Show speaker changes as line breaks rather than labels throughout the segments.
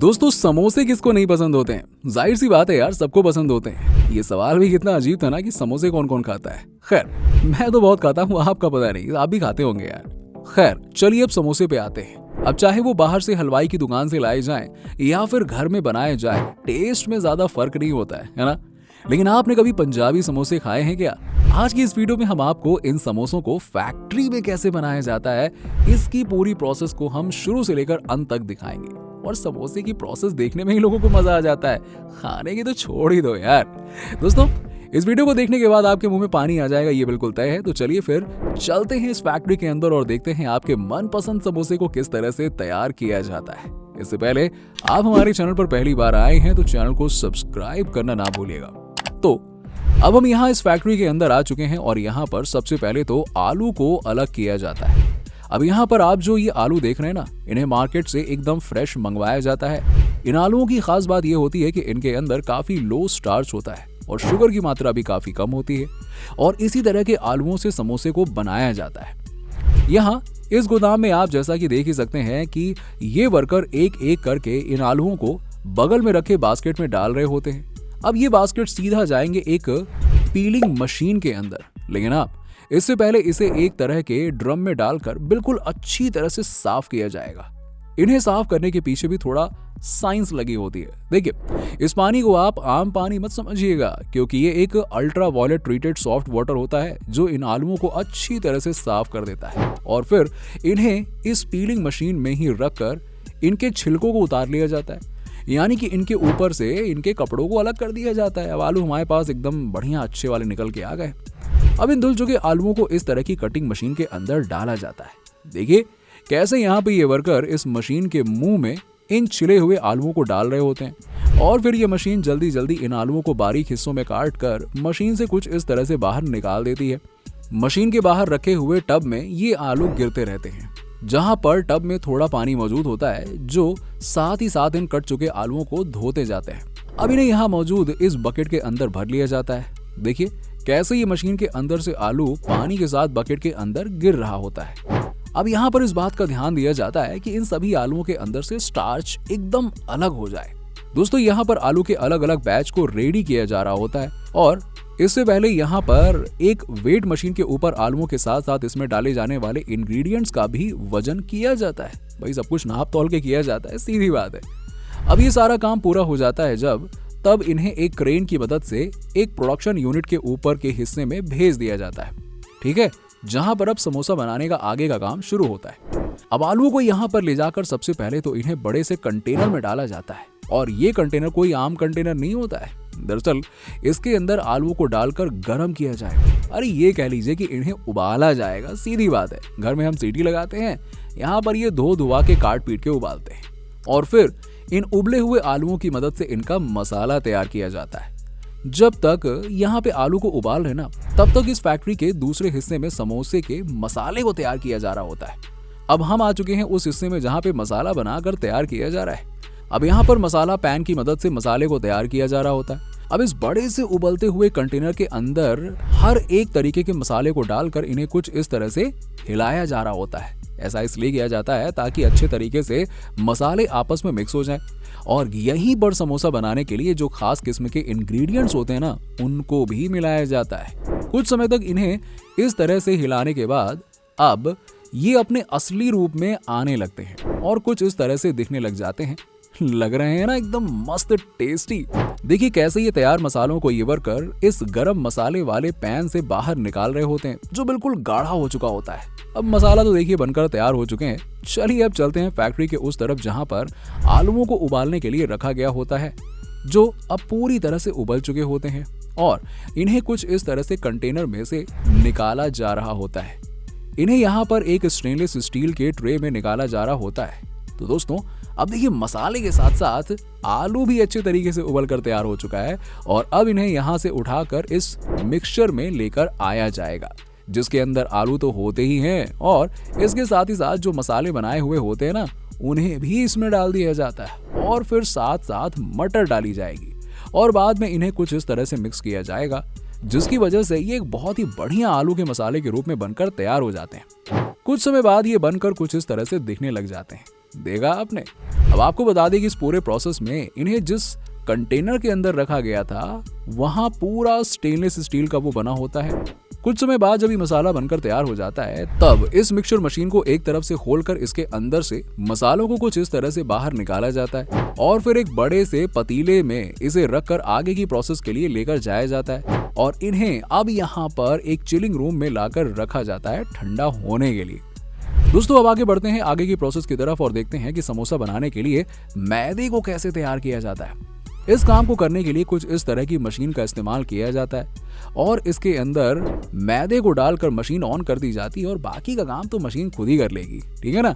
दोस्तों समोसे किसको नहीं पसंद होते हैं? जाहिर सी बात है यार, सबको पसंद होते हैं। ये सवाल भी कितना अजीब था ना कि समोसे कौन कौन खाता है। खैर, मैं तो बहुत खाता हूँ, आपका पता नहीं, आप भी खाते होंगे यार। खैर चलिए अब समोसे पे आते हैं। अब चाहे वो बाहर से हलवाई की दुकान से लाए जाएं या फिर घर में बनाए जाए, टेस्ट में ज्यादा फर्क नहीं होता है ना। लेकिन आपने कभी पंजाबी समोसे खाए हैं क्या? आज की इस वीडियो में हम आपको इन समोसों को फैक्ट्री में कैसे बनाया जाता है, इसकी पूरी प्रोसेस को हम शुरू से लेकर अंत तक दिखाएंगे। और समोसे की प्रोसेस देखने में ही लोगों को मजा आ जाता है, खाने की तो छोड़ ही दो यार। दोस्तों इस वीडियो को देखने के बाद आपके मुंह में पानी आ जाएगा, ये बिल्कुल तय है। तो चलिए फिर चलते हैं इस फैक्ट्री के अंदर और देखते हैं आपके मनपसंद समोसे को किस तरह से तैयार किया जाता है। इससे पहले आप हमारे चैनल पर पहली बार आए हैं तो चैनल को सब्सक्राइब करना ना भूलिएगा। तो अब हम यहाँ इस फैक्ट्री के अंदर आ चुके हैं और यहाँ पर सबसे पहले तो आलू को अलग किया जाता है। अब यहाँ पर आप जो ये आलू देख रहे हैं ना, इन्हें मार्केट से एकदम फ्रेश मंगवाया जाता है। इन आलूओं की खास बात ये होती है कि इनके अंदर काफी लो स्टार्च होता है और शुगर की मात्रा भी काफी कम होती है। और इसी तरह के आलूओं से समोसे को बनाया जाता है। यहाँ इस गोदाम में आप जैसा कि देख ही सकते हैं कि ये वर्कर एक एक करके इन आलूओं को बगल में रखे बास्केट में डाल रहे होते हैं। अब ये बास्केट सीधा जाएंगे एक पीलिंग मशीन के अंदर, लेकिन आप इससे पहले इसे एक तरह के ड्रम में डालकर बिल्कुल अच्छी तरह से साफ किया जाएगा। इन्हें साफ करने के पीछे भी थोड़ा साइंस लगी होती है। देखिए, इस पानी को आप आम पानी मत समझिएगा, क्योंकि ये एक ultraviolet treated soft water होता है जो इन आलूओं को अच्छी तरह से साफ कर देता है। और फिर इन्हें इस पीलिंग मशीन में ही रखकर इनके छिलकों को उतार लिया जाता है, यानी कि इनके ऊपर से इनके कपड़ों को अलग कर दिया जाता है। अब आलू हमारे पास एकदम बढ़िया अच्छे वाले निकल के आ गए। अब इन धुल चुके आलूओं को इस तरह की कटिंग मशीन के अंदर डाला जाता है। देखिए कैसे यहाँ पे ये वर्कर इस मशीन के मुंह में इन छिले हुए आलूओं को डाल रहे होते हैं और फिर ये मशीन जल्दी जल्दी इन आलूओं को बारीक हिस्सों में काट कर मशीन से कुछ इस तरह से बाहर निकाल देती है। मशीन के बाहर रखे हुए टब में ये आलू गिरते रहते हैं, जहां पर टब में थोड़ा पानी मौजूद होता है जो साथ ही साथ इन कट चुके आलूओं को धोते जाते हैं। अब इन्हें यहाँ मौजूद इस बकेट के अंदर भर लिया जाता है। देखिए कैसे ये मशीन के अंदर से आलू पानी के साथ बकेट के अंदर गिर रहा होता है। अब यहाँ पर इस बात का ध्यान दिया जाता है कि इन सभी आलूओं के अंदर से स्टार्च एकदम अलग हो जाए। दोस्तों यहाँ पर आलू के अलग अलग बैच को रेडी किया जा रहा होता है और इससे पहले यहाँ पर एक वेट मशीन के ऊपर आलूओं के साथ साथ इसमें डाले जाने वाले इंग्रेडिएंट्स का भी वजन किया जाता है। भाई सब कुछ नाप तौल के किया जाता है, सीधी बात है। अब ये सारा काम पूरा हो जाता है तब इन्हें एक क्रेन की मदद से एक प्रोडक्शन यूनिट के ऊपर के हिस्से में भेज दिया जाता है, ठीक है, जहां पर अब समोसा बनाने का आगे का काम शुरू होता है। अब आलूओं को यहाँ पर ले जाकर सबसे पहले तो इन्हें बड़े से कंटेनर में डाला जाता है और ये कंटेनर कोई आम कंटेनर नहीं होता है। दरअसल इसके अंदर आलूओं को डालकर गर्म किया जाएगा। अरे ये कह लीजिए कि इन्हें उबाला जाएगा, सीधी बात है। घर में हम सीटी लगाते हैं, यहाँ पर ये धो धुआ के काट पीट के उबालते हैं और फिर इन उबले हुए आलूओं की मदद से इनका मसाला तैयार किया जाता है। जब तक यहाँ पे आलू को उबाल रहे ना, तब तक इस फैक्ट्री के दूसरे हिस्से में समोसे के मसाले को तैयार किया जा रहा होता है। अब हम आ चुके हैं उस हिस्से में जहाँ पे मसाला बनाकर तैयार किया जा रहा है। अब यहाँ पर मसाला पैन की मदद से मसाले को तैयार किया जा रहा होता है। अब इस बड़े से उबलते हुए कंटेनर के अंदर हर एक तरीके के मसाले को डालकर इन्हें कुछ इस तरह से हिलाया जा रहा होता है। ऐसा इसलिए किया जाता है ताकि अच्छे तरीके से मसाले आपस में मिक्स हो जाएं और यहीं पर समोसा बनाने के लिए जो खास किस्म के इंग्रेडिएंट्स होते हैं ना, उनको भी मिलाया जाता है। कुछ समय तक इन्हें इस तरह से हिलाने के बाद अब ये अपने असली रूप में आने लगते हैं और कुछ इस तरह से दिखने लग जाते हैं। लग रहे हैं ना एकदम मस्त टेस्टी। देखिए कैसे ये तैयार मसालों को ये वर्कर इस गरम मसाले वाले पैन से बाहर निकाल रहे होते हैं जो बिल्कुल गाढ़ा हो चुका होता है। अब मसाला तो देखिए बनकर तैयार हो चुके हैं। चलिए अब चलते हैं फैक्ट्री के उस तरफ जहां पर आलूओं को उबालने के लिए रखा गया होता है, जो अब पूरी तरह से उबल चुके होते हैं और इन्हें कुछ इस तरह से कंटेनर में से निकाला जा रहा होता है। इन्हें यहाँ पर एक स्टेनलेस स्टील के ट्रे में निकाला जा रहा होता है। तो दोस्तों अब देखिए मसाले के साथ साथ आलू भी अच्छे तरीके से उबल कर तैयार हो चुका है और अब इन्हें यहाँ से उठाकर इस मिक्सचर में लेकर आया जाएगा, जिसके अंदर आलू तो होते ही हैं और इसके साथ ही साथ जो मसाले बनाए हुए होते हैं ना, उन्हें भी इसमें डाल दिया जाता है और फिर साथ साथ मटर डाली जाएगी और बाद में इन्हें कुछ इस तरह से मिक्स किया जाएगा, जिसकी वजह से ये एक बहुत ही बढ़िया आलू के मसाले के रूप में बनकर तैयार हो जाते हैं। कुछ समय बाद ये बनकर कुछ इस तरह से दिखने लग जाते हैं। देखा आपने। अब आपको बता दें कि इस पूरे प्रोसेस में इन्हें जिस कंटेनर के अंदर रखा गया था वहां पूरा स्टेनलेस स्टील का वो बना होता है। कुछ समय बाद जब ये मसाला बनकर तैयार हो जाता है तब इस मिक्सचर मशीन को एक तरफ से खोलकर इसके अंदर से मसालों को कुछ इस तरह से बाहर निकाला जाता है और फिर एक बड़े से पतीले में इसे रखकर आगे की प्रोसेस के लिए लेकर जाया जाता है और इन्हें अब यहाँ पर एक चिलिंग रूम में लाकर रखा जाता है ठंडा होने के लिए। दोस्तों अब आगे बढ़ते हैं आगे की प्रोसेस की तरफ और देखते हैं कि समोसा बनाने के लिए मैदे को कैसे तैयार किया जाता है। इस काम को करने के लिए कुछ इस तरह की मशीन का इस्तेमाल किया जाता है और इसके अंदर मैदे को डालकर मशीन ऑन कर दी जाती है और बाकी का काम तो मशीन खुद ही कर लेगी, ठीक है ना।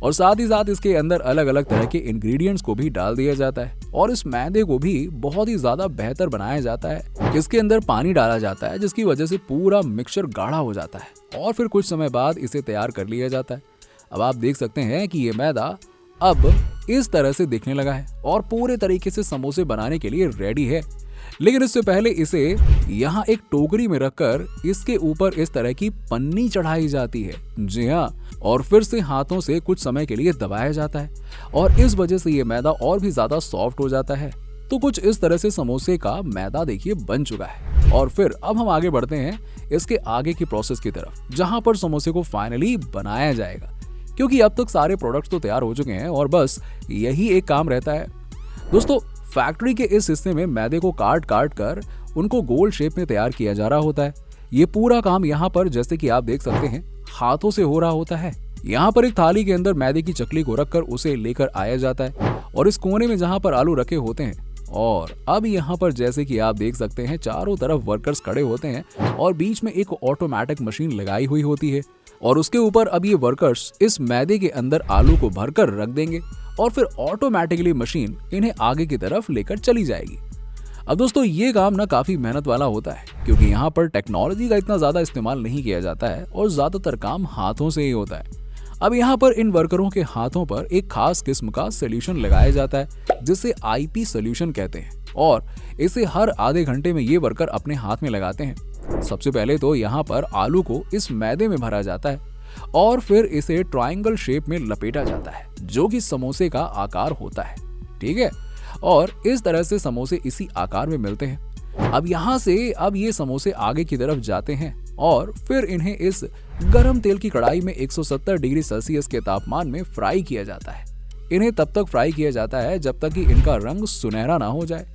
और साथ ही साथ इसके अंदर अलग अलग तरह के इंग्रेडिएंट्स को भी डाल दिया जाता है और इस मैदे को भी बहुत ही ज्यादा बेहतर बनाया जाता है। इसके अंदर पानी डाला जाता है जिसकी वजह से पूरा मिक्सचर गाढ़ा हो जाता है और फिर कुछ समय बाद इसे तैयार कर लिया जाता है। अब आप देख सकते हैं कि ये मैदा अब इस तरह से दिखने लगा है और पूरे तरीके से समोसे बनाने के लिए रेडी है। लेकिन इससे पहले इसे यहाँ एक टोकरी में रखकर इसके ऊपर इस तरह की पन्नी चढ़ाई जाती है, जी हाँ, और फिर से हाथों से कुछ समय के लिए दबाया जाता है और इस वजह से ये मैदा और भी ज्यादा सॉफ्ट हो जाता है। तो कुछ इस तरह से समोसे का मैदा देखिए बन चुका है और फिर अब हम आगे बढ़ते हैं इसके आगे की प्रोसेस की तरफ जहां पर समोसे को फाइनली बनाया जाएगा, क्योंकि अब तक सारे प्रोडक्ट्स तो तैयार हो चुके हैं और बस यही एक काम रहता है। दोस्तों फैक्ट्री के इस हिस्से में मैदे को काट काट कर उनको गोल शेप में तैयार किया जा रहा होता है। ये पूरा काम यहाँ पर जैसे कि आप देख सकते हैं हाथों से हो रहा होता है। यहाँ पर एक थाली के अंदर मैदे की चकली को रखकर उसे लेकर आया जाता है और इस कोने में जहाँ पर आलू रखे होते हैं और अब यहाँ पर जैसे कि आप देख सकते हैं चारों तरफ वर्कर्स खड़े होते हैं और बीच में एक ऑटोमेटिक मशीन लगाई हुई होती है और उसके ऊपर अब ये वर्कर्स इस मैदे के अंदर आलू को भरकर रख देंगे और फिर ऑटोमेटिकली मशीन इन्हें आगे की तरफ लेकर चली जाएगी। अब दोस्तों ये काम ना काफी मेहनत वाला होता है क्योंकि यहाँ पर टेक्नोलॉजी का इतना ज्यादा इस्तेमाल नहीं किया जाता है और ज्यादातर काम हाथों से ही होता है। अब यहाँ पर इन वर्करों के हाथों पर एक खास किस्म का सोल्यूशन लगाया जाता है जिसे आईपी सोल्यूशन कहते हैं और इसे हर आधे घंटे में ये वर्कर अपने हाथ में लगाते हैं। सबसे पहले तो यहाँ पर आलू को इस मैदे में भरा जाता है और फिर इसे ट्रायंगल शेप में लपेटा जाता है जो कि समोसे का आकार होता है, ठीक है, और इस तरह से समोसे इसी आकार में मिलते हैं। अब यहाँ से अब ये समोसे आगे की तरफ जाते हैं और फिर इन्हें इस गरम तेल की कढ़ाई में 170 डिग्री सेल्सियस के तापमान में फ्राई किया जाता है। इन्हें तब तक फ्राई किया जाता है जब तक कि इनका रंग सुनहरा ना हो जाए,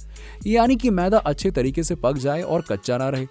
यानी कि मैदा अच्छे तरीके से पक जाए और कच्चा ना रहे।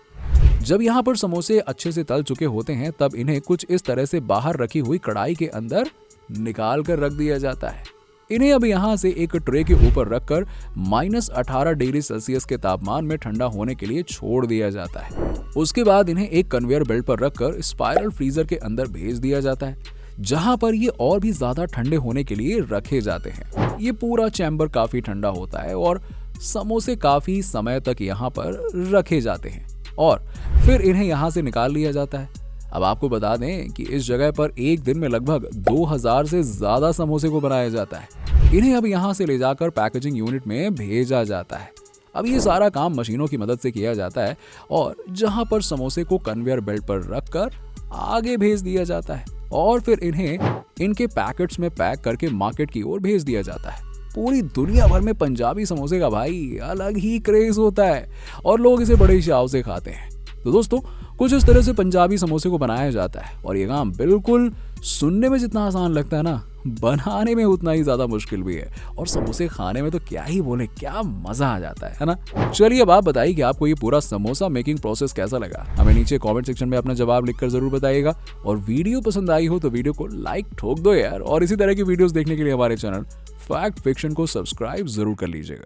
जब यहाँ पर समोसे अच्छे से तल चुके होते हैं तब इन्हें कुछ इस तरह से बाहर रखी हुई कढ़ाई के अंदर निकाल कर रख दिया जाता है। इन्हें अब यहाँ से एक ट्रे के ऊपर रखकर -18 डिग्री सेल्सियस के तापमान में ठंडा होने के लिए छोड़ दिया जाता है। उसके बाद इन्हें एक कन्वेयर बेल्ट पर रखकर स्पाइरल फ्रीजर के अंदर भेज दिया जाता है जहां पर ये और भी ज्यादा ठंडे होने के लिए रखे जाते हैं। ये पूरा चैम्बर काफी ठंडा होता है और समोसे काफी समय तक यहाँ पर रखे जाते हैं और फिर इन्हें यहाँ से निकाल लिया जाता है। अब आपको बता दें कि इस जगह पर एक दिन में लगभग 2000 से ज्यादा समोसे को बनाया जाता है। इन्हें अब यहाँ से ले जाकर पैकेजिंग यूनिट में भेजा जाता है। अब ये सारा काम मशीनों की मदद से किया जाता है और जहाँ पर समोसे को कन्वेयर बेल्ट पर रखकर आगे भेज दिया जाता है और फिर इन्हें इनके पैकेट्स में पैक करके मार्केट की ओर भेज दिया जाता है। पूरी दुनिया भर में पंजाबी समोसे का भाई अलग ही क्रेज होता है और लोग इसे बड़े चाव से खाते हैं। तो दोस्तों कुछ इस तरह से पंजाबी समोसे को बनाया जाता है और ये काम बिल्कुल सुनने में जितना आसान लगता है ना, बनाने में उतना ही ज्यादा मुश्किल भी है और समोसे खाने में तो क्या ही बोले, क्या मजा आ जाता है ना। चलिए अब आप बताइए कि आपको ये पूरा समोसा मेकिंग प्रोसेस कैसा लगा। हमें नीचे कमेंट सेक्शन में अपना जवाब लिखकर जरूर बताइएगा और वीडियो पसंद आई हो तो वीडियो को लाइक ठोक दो यार और इसी तरह की वीडियोस देखने के लिए हमारे चैनल फैक्ट फिक्शन को सब्सक्राइब जरूर कर लीजिएगा।